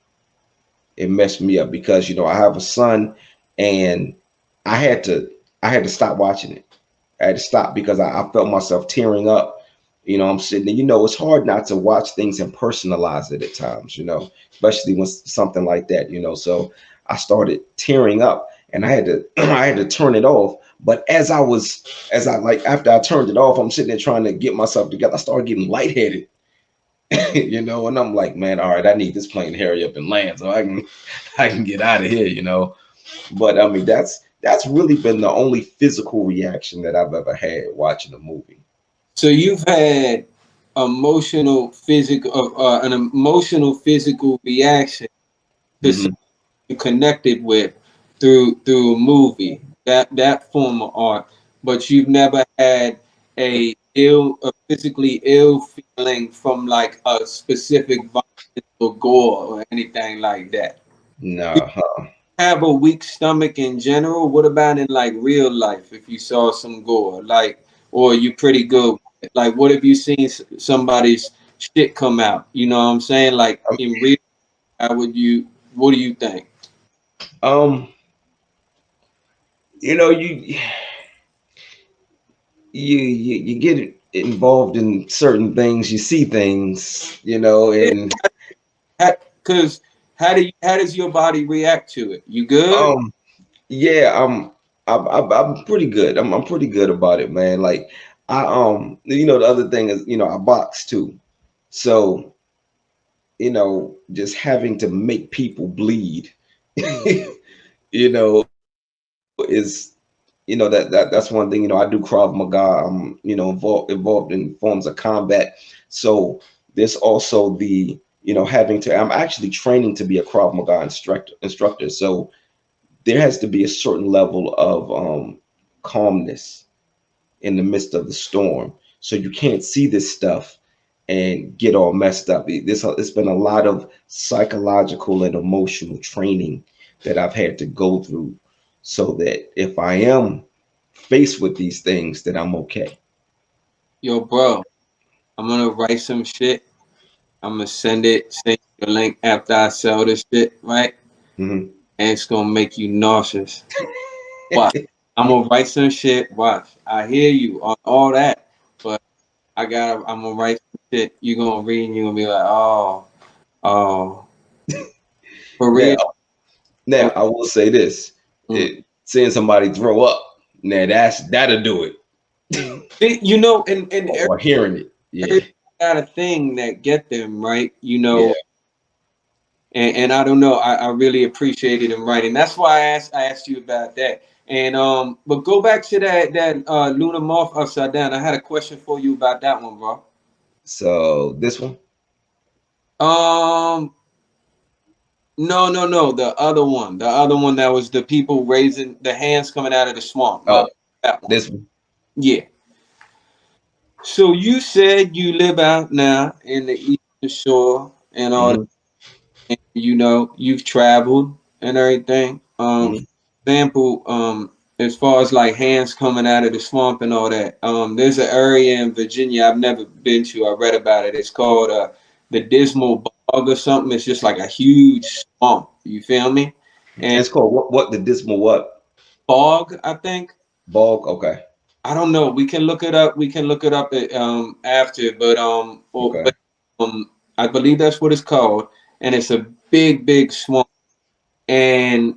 It messed me up because I have a son, and I had to I had to stop watching it. I had to stop because I felt myself tearing up. I'm sitting there. It's hard not to watch things and personalize it at times, especially when something like that, So I started tearing up, and I had to I had to turn it off. But as I like after I turned it off, I'm sitting there trying to get myself together. I started getting lightheaded, and I'm like, man, all right, I need this plane to hurry up and land so I can get out of here. But I mean, that's really been the only physical reaction that I've ever had watching a movie. So you've had emotional physical an emotional physical reaction to Hmm. something you connected with through a movie, that form of art, but you've never had a physically ill feeling from like a specific violence or gore or anything like that. No. Have a weak stomach in general? What about in like real life? If you saw some gore, like, or you pretty good with it? Like, what have you seen somebody's shit come out? You know what I'm saying? Like in real, how would you? What do you think? Um, you get involved in certain things, you see things, Yeah, and because how does your body react to it? You good? um, yeah, I'm pretty good. I'm pretty good about it, man. Like the other thing is, I box too, so just having to make people bleed, that's one thing. I do Krav Maga. I'm involved in forms of combat. So there's also the having to. I'm actually training to be a Krav Maga instructor. So there has to be a certain level of calmness in the midst of the storm. So you can't see this stuff and get all messed up. It's been a lot of psychological and emotional training that I've had to go through so that if I am faced with these things, that I'm okay. Yo, bro, I'm gonna write some shit. I'm gonna send you a link after I sell this shit, right? Hmm. And it's gonna make you nauseous. Watch. I'm gonna write some shit. Watch. I hear you on all that, but I'm gonna write some shit. You gonna read and you gonna be like, oh, for Now, real. now Okay. I will say this: Mm. seeing somebody throw up, now that'll do it. You know, and Or hearing it, yeah, everybody got a thing that get them right. You yeah. know, and I don't know. I really appreciated him writing. That's why I asked you about that. And but go back to that Luna Moth Upside Down. I had a question for you about that one, bro. So this one, Um, no, no, no. The other one that was the people raising the hands coming out of the swamp. oh, That one. this one, Yeah. So you said you live out now in the Eastern Shore and all that. hmm And, you know, you've traveled and everything. hmm Example, as far as like hands coming out of the swamp and all that. There's an area in Virginia I've never been to. I read about it. It's called the Dismal Bog or something. It's just like a huge swamp. You feel me? And it's called what the dismal what bog, I think. bog. Okay, I don't know. We can look it up. We can look it up after, okay. but I believe that's what it's called, and it's a big swamp, and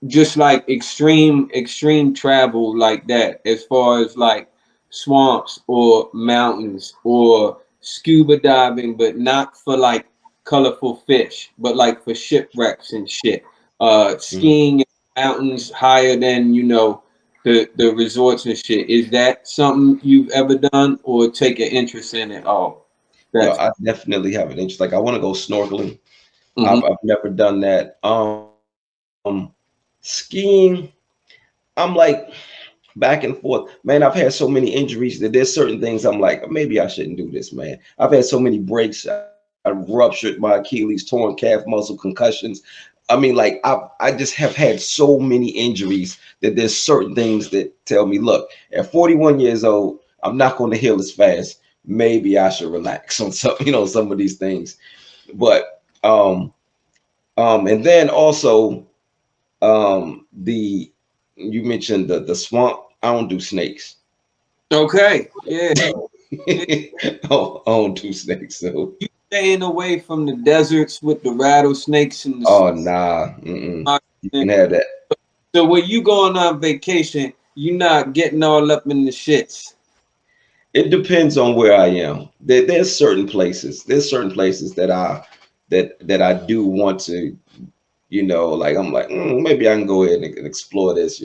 just like extreme travel like that, as far as like swamps or mountains or scuba diving, but not for like colorful fish, but like for shipwrecks and shit. Mhm. Skiing in mountains higher than the resorts and shit. Is that something you've ever done or take an interest in at all? Yo, That's I definitely have an interest. Like I want to go snorkeling. hmm I've never done that. Skiing, I'm like back and forth. Man, I've had so many injuries that there's certain things I'm like, maybe I shouldn't do this, man. I've had so many breaks. I ruptured my Achilles, torn calf muscle, concussions. I mean, like I just have had so many injuries that there's certain things that tell me, look, at 41 years old, I'm not going to heal as fast. Maybe I should relax on some of these things. But and then also the you mentioned the swamp. I don't do snakes. okay. Yeah. Yeah. I don't do snakes. So Staying away from the deserts with the rattlesnakes and the oh nah, mm-mm. smart You thing. can have that. So when you going on vacation, you not getting all up in the shits. It depends on where I am. There's certain places. There's certain places that I do want to. Like I'm like maybe I can go ahead and explore this.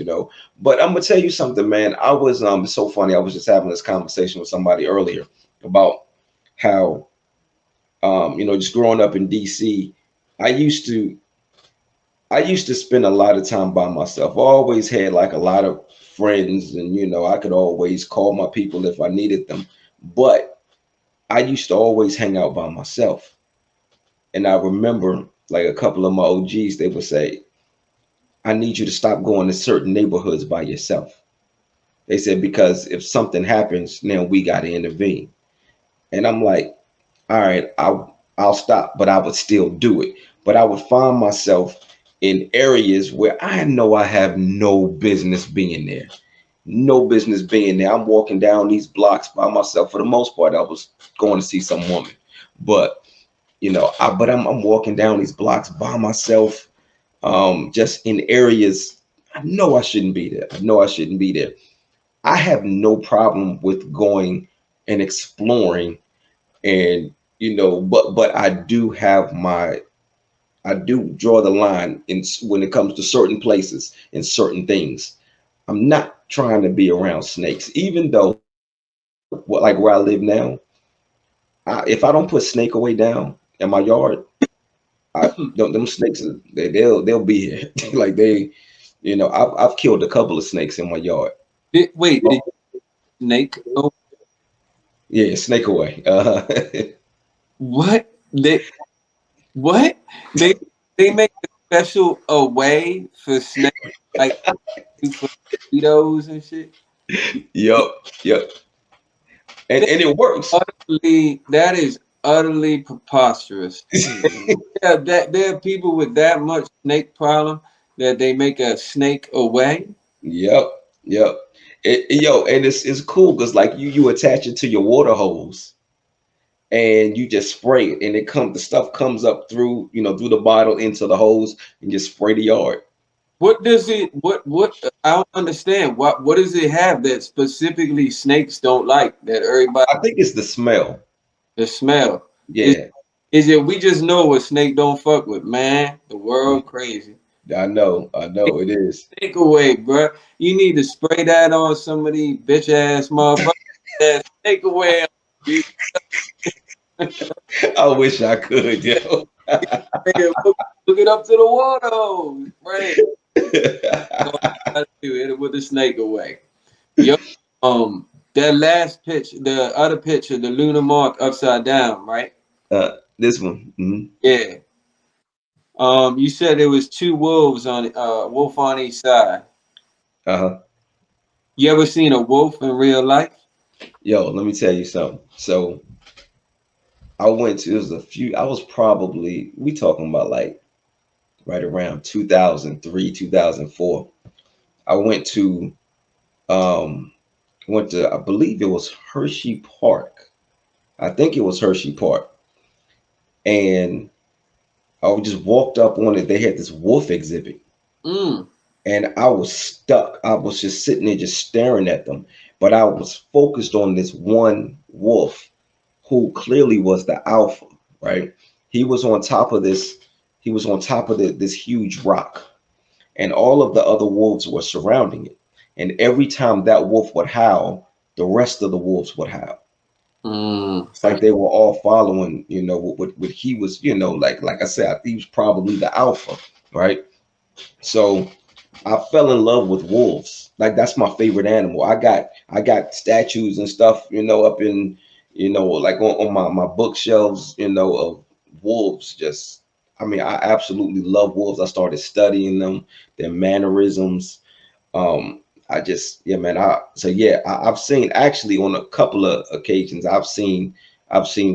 But I'm gonna tell you something, man. I was it's so funny. I was just having this conversation with somebody earlier about how just growing up in DC, I used to I used to spend a lot of time by myself. I always had like a lot of friends, and I could always call my people if I needed them. But I used to always hang out by myself. And I remember like a couple of my OGs, they would say, I need you to stop going to certain neighborhoods by yourself. They said, because if something happens, now we got to intervene. And I'm like, all right, I'll stop, but I would still do it. But I would find myself in areas where I know I have no business being there. No business being there. I'm walking down these blocks by myself. For the most part, I was going to see some woman. But I'm walking down these blocks by myself, just in areas I know I shouldn't be there. I know I shouldn't be there. I have no problem with going and exploring, and but I do draw the line in when it comes to certain places and certain things. I'm not trying to be around snakes, even though like where I live now. If I don't put snake away down in my yard, them snakes, they'll be here. Like I've killed a couple of snakes in my yard. Wait, did snake? Oh, Yeah, snake away. what? What? They they make a special away for snakes, like for mosquitoes and shit. Yup, yup, and it works. That is utterly preposterous. Yeah, that there are people with that much snake problem that they make a snake away. Yep, yep. And it's cool because like you attach it to your water hose and you just spray it, and the stuff comes up through through the bottle into the hose and just spray the yard. What does it? What? I don't understand. What does it have that specifically snakes don't like that everybody I think it's the smell. the smell? Is Yeah, is it? We just know a snake don't fuck with man. The world crazy. I know it is. Snake away, bruh. You need to spray that on some of these bitch ass motherfuckers. That snake away. You I wish I could, yo. look it up to the water hose. Spray it. All you gotta do, hit it with the snake away. Yo, that last pitch, the other picture, the lunar mark upside down, right? This one. Yeah. You said there was two wolves on wolf on each side. Uh-huh. You ever seen a wolf in real life? Yo, let me tell you something. So I went to, it was a few, I was probably, we talking about like right around 2003, 2004. I um went to, I believe it was Hershey Park. I think it was Hershey Park. And I just walked up on it. They had this wolf exhibit, Mm. and I was stuck. I was just sitting there just staring at them. But I was focused on this one wolf who clearly was the alpha, right? He was on top of this, he was on top of this huge rock, and all of the other wolves were surrounding it. And every time that wolf would howl, the rest of the wolves would howl. Mm. It's like they were all following, what he was, like I said, he was probably the alpha, right? So I fell in love with wolves. Like that's my favorite animal. I got statues and stuff, up in, like on my bookshelves, of wolves. Just I mean, I absolutely love wolves. I started studying them, their mannerisms. I just yeah, man. I've seen actually on a couple of occasions. I've seen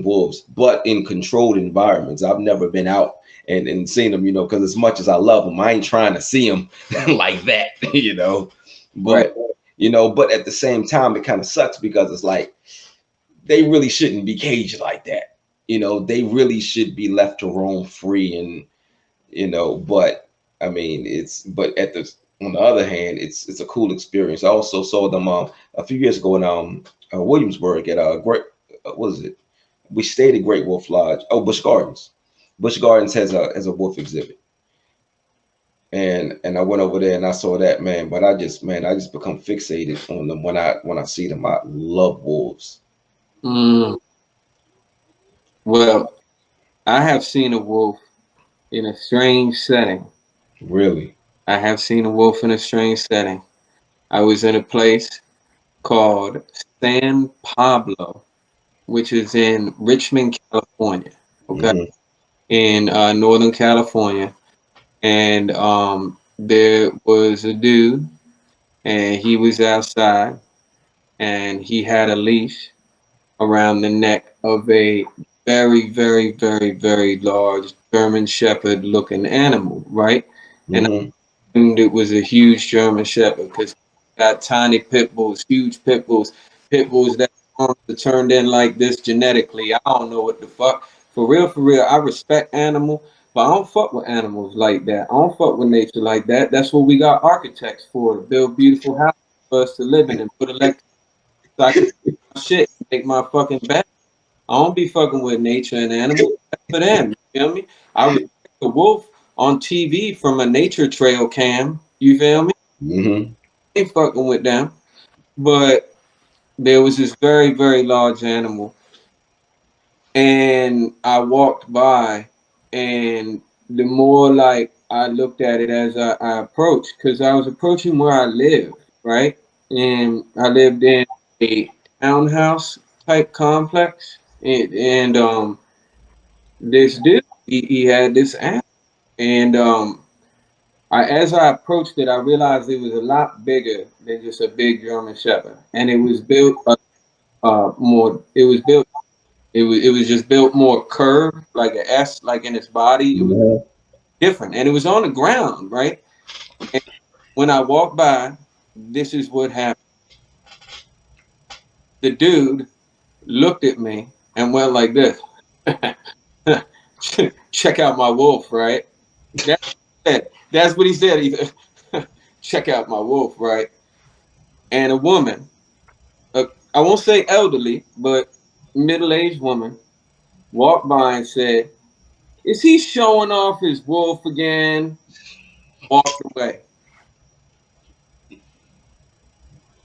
wolves, but in controlled environments. I've never been out and seen them, because as much as I love them, I ain't trying to see them like that, Right. But but at the same time, it kind of sucks because it's like they really shouldn't be caged like that. They really should be left to roam free, and but I mean but at the on the other hand, it's a cool experience. I also saw them a few years ago in Williamsburg at great what is it, we stayed at Great Wolf Lodge. Oh, Busch Gardens. Busch Gardens has a wolf exhibit, and I went over there and I saw that, man. But I just become fixated on them when I see them. I love wolves. Mm. Well, I have seen a wolf in a strange setting. Really? I have seen a wolf in a strange setting. I was in a place called San Pablo, which is in Richmond, California. Okay, Hmm. in Northern California, and there was a dude, and he was outside, and he had a leash around the neck of a very, very, very, very large German Shepherd looking animal, right? And I Hmm. assumed it was a huge German Shepherd because got tiny pit bulls, huge pit bulls that are turned in like this genetically. I don't know what the fuck. For real, I respect animal, but I don't fuck with animals like that. I don't fuck with nature like that. That's what we got architects for, to build beautiful houses for us to live in and put electric so I can shit and make my fucking bed. I don't be fucking with nature and animals. That's for them. You feel me? I respect the wolf on TV from a nature trail cam. You feel me? Hmm. Ain't fucking with them. But there was this very, very large animal. And I walked by, and the more like I looked at it as I approached, because I was approaching where I lived, right? And I lived in a townhouse type complex. And this dude, he had this animal. And as I approached it, I realized it was a lot bigger than just a big German Shepherd. And it was built more, it was built it was just built more curved, like an S, like in its body. It was Hmm. different, and it was on the ground, right? And when I walked by, this is what happened. The dude looked at me and went like this. Check out my wolf, right? That's what he said. Check out my wolf, right? And a woman, I won't say elderly, but middle-aged woman, walked by and said, "Is he showing off his wolf again?" Walked away.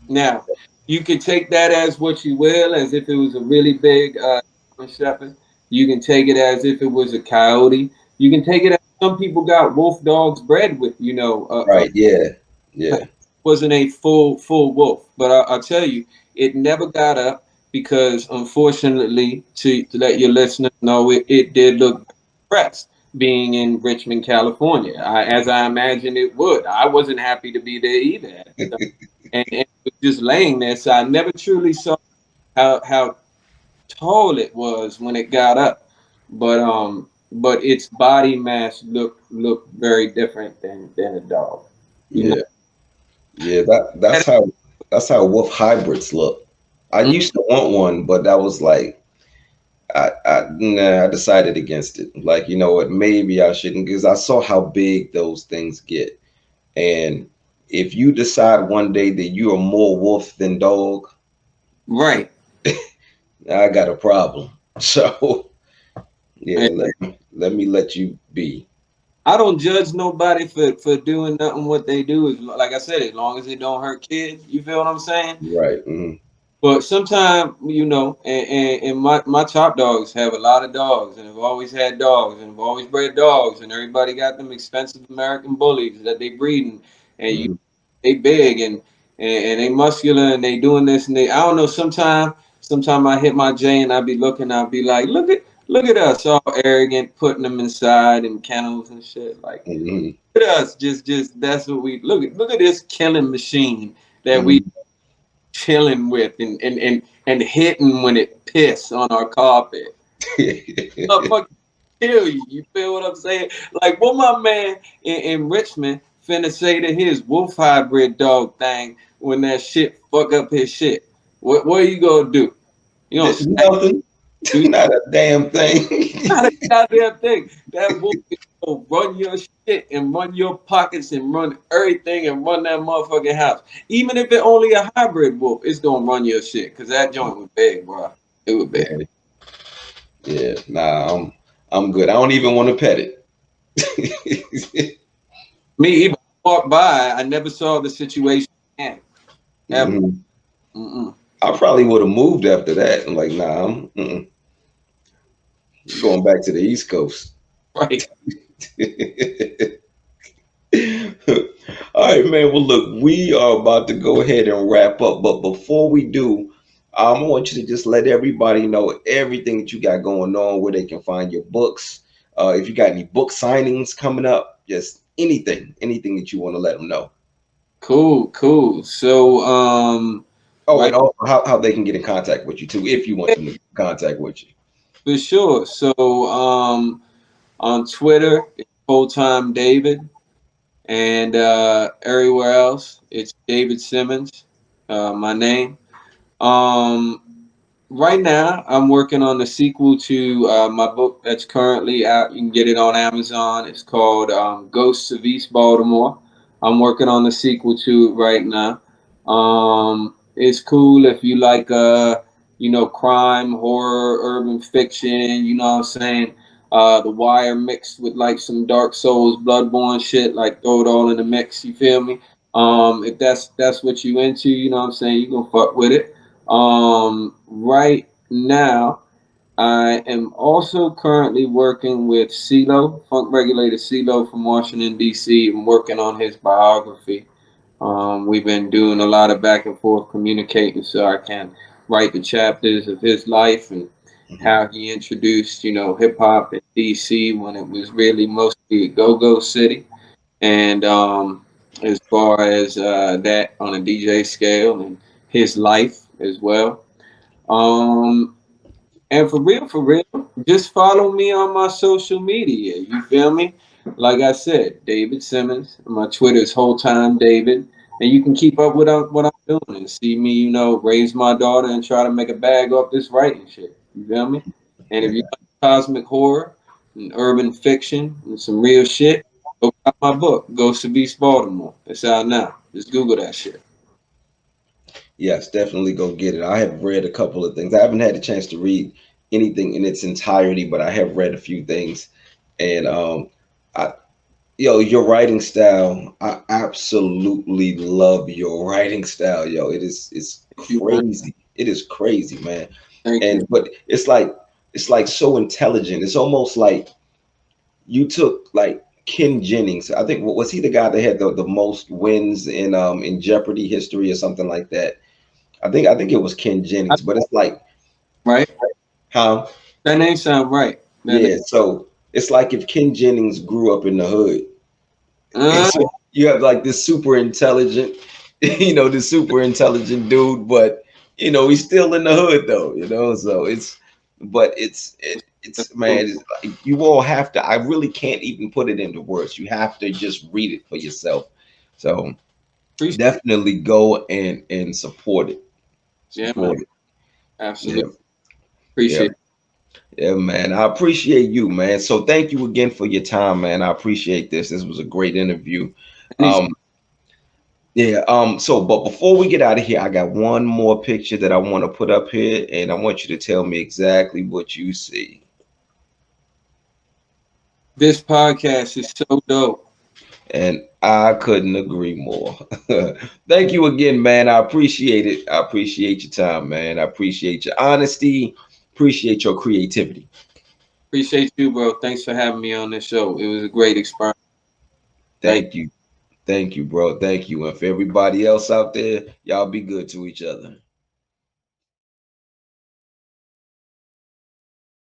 Now, you can take that as what you will, as if it was a really big German Shepherd. You can take it as if it was a coyote. You can take it as some people got wolf dogs bred with, Right. Yeah. Yeah. wasn't a full wolf. But I'll tell you, it never got up because, unfortunately, to let your listeners know, it did look depressed being in Richmond, California, as I imagined it would. I wasn't happy to be there either at the time. And it was just laying there. So I never truly saw how tall it was when it got up. But its body mass looked very different than a dog. You know. Yeah. Yeah. That's how wolf hybrids look. I used to want one, but that was like I decided against it. Like, you know what, maybe I shouldn't, because I saw how big those things get. And if you decide one day that you are more wolf than dog, Right. I got a problem. So yeah, And let me let you be. I don't judge nobody for doing nothing what they do. Is like I said, as long as it don't hurt kids. You feel what I'm saying? Right. Hmm. But sometimes, and my top dogs have a lot of dogs and have always had dogs and have always bred dogs, and everybody got them expensive American bullies that they breeding, and Hmm. they big and they muscular and they doing this and they, I don't know, sometime I hit my J and I be looking, I'll be like, look at us all arrogant, putting them inside in kennels and shit. Like, Hmm. look at us, just that's what we look at this killing machine that we Hmm. chilling with and hitting when it piss on our carpet. Motherfucker kill you. You feel what I'm saying? Like what my man in Richmond finna say to his wolf hybrid dog thing when that shit fuck up his shit. What are you gonna do? You gonna smack Nothing. do Not a damn thing. not a goddamn thing. That wolf is gonna run your shit and run your pockets and run everything and run that motherfucking house. Even if it only a hybrid wolf, it's gonna run your shit. Cause that joint was big, bro. It was big. Yeah. Yeah. Nah, I'm good. I don't even want to pet it. Me, even walked by, I never saw the situation again. Ever. Mhm. Mm-mm. I probably would have moved after that. I'm like, nah, You're going back to the East Coast. Right. All right, man. Well, look, we are about to go ahead and wrap up, but before we do, I want you to just let everybody know everything that you got going on, where they can find your books. If you got any book signings coming up, just anything that you want to let them know. Cool, cool. So, Oh, right and also how they can get in contact with you too, if you want them to get in contact with you. for sure. So, on Twitter, it's full time David, and everywhere else, it's David Simmons, my name. Um, right now, I'm working on the sequel to my book that's currently out. You can get it on Amazon. It's called Ghosts of East Baltimore. I'm working on the sequel to it right now. It's cool if you like, crime, horror, urban fiction. You know what I'm saying? The Wire mixed with like some Dark Souls, Bloodborne shit. Like throw it all in the mix. You feel me? If that's what you into, you know what I'm saying? You gonna fuck with it. Right now, I am also currently working with CeeLo, Funk Regulator CeeLo from Washington, D.C. I'm working on his biography. We've been doing a lot of back and forth communicating so I can write the chapters of his life and Mhm. how he introduced, hip hop in DC when it was really mostly a go-go city. And as far as that on a DJ scale and his life as well. Um, and for real, just follow me on my social media. You feel me? Like I said, David Simmons. My Twitter is whole time David, and you can keep up with what I'm doing and see me, raise my daughter and try to make a bag off this writing shit. You feel me? And if you like cosmic horror and urban fiction and some real shit, go buy my book, Ghost of East Baltimore. It's out now. Just Google that shit. Yes, definitely go get it. I have read a couple of things. I haven't had a chance to read anything in its entirety, but I have read a few things. And I, your writing style, I absolutely love your writing style, yo. It's Thank you, man. crazy. It is crazy, man. Thank you. And but it's like so intelligent. It's almost like you took like Ken Jennings. I think was he the guy that had the most wins in Jeopardy history or something like that. I think it was Ken Jennings, but it's like, Right? huh? That name sound right. That name. Yeah, so it's like if Ken Jennings grew up in the hood. And Uh, so you have like this super intelligent, this super intelligent dude, but he's still in the hood though. So but it's man, it's like you all have to. I really can't even put it into words. You have to just read it for yourself. So Appreciate definitely go and support it. Yeah, man. Support it. Yeah, Absolutely. yeah. Appreciate Yeah, man. I appreciate you, man. So thank you again for your time, man. I appreciate this. This was a great interview. it. Um, yeah, so but before we get out of here, I got one more picture that I want to put up here, and I want you to tell me exactly what you see. This podcast is so dope. And I couldn't agree more. Thank you again, man. I appreciate it. I appreciate your time, man. I appreciate your honesty. Appreciate your creativity. Appreciate you, bro. Thanks for having me on this show. It was a great experience. Thank Thank you. Thank you, bro. Thank you. And for everybody else out there, y'all be good to each other.